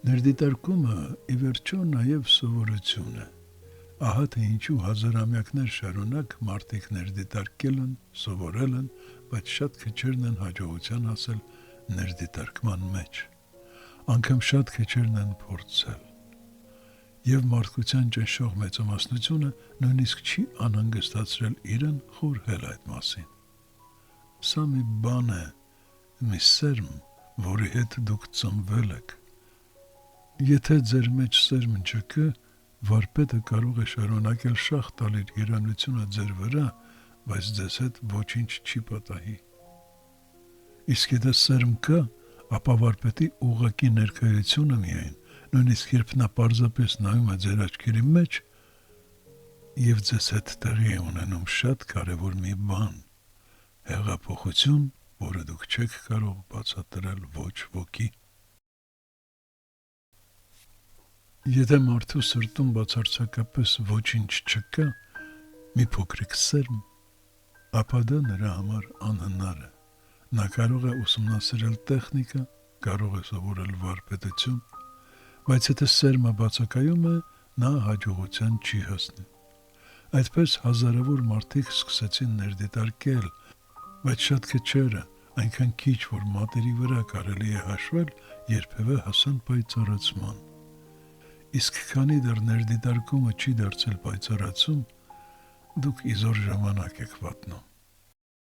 Ներդիտարկումը ի վերջո նաև սովորություն է։ Ահա թե ինչու հազարամյակներ շարունակ մարդիկ ներդիտարկել են, սովորել են, բայց շատ քչերն են հաջողության հասել ներդիտարկման մեջ։ Անգամ շատ քչերն են փորձել։ Եվ մարդկության ճնշող մեծամասնությունը նույնիսկ չի անհանգստացրել իրեն խորհել այդ մասին։ Սա մի բան է, մի սերմ, որի հետ դուք ծնվել եք։ Եթե ձեր մեջ սերմ չկա, վարպետը կարող է շարունակել շախ տալ իր երանությունը ձեր վրա, բայց ձեզ հետ ոչինչ չի պատահի։ Իսկ եթե սերմ կա, ապա վարպետի ուղղակի ներկայությունը միայն, նույնիսկ երբ նա պարզապես նայում է ձեր աչքերի մեջ, եւ ձեզ հետ տեղի է ունենում շատ կարևոր մի բան, հեղափոխություն, որը դուք չեք կարող բացատրել ոչ ոքի։ Եթե մարդու սրտում բացարձակապես ոչինչ չկա, մի փոքրիկ սերմ, ապա դա նրա համար անհնար է։ Նա կարող է ուսումնասիրել տեխնիկա, կարող է սովորել վարպետություն, բայց եթե սերմը բացակայում է, նա հաջողության չի հասնի։ Այդպես հազարավոր մարդիկ սկսեցին ներդիտարկել, բայց շատ քչերը, այնքան քիչ, որ մատերի վրա կարելի է հաշվել, երբևէ հասան պայծառացման։ Իսկ քանի դեռ ներդիտարկումը չի դարձել պայծառացում, դուք իզոր ժամանակ եք վատնում։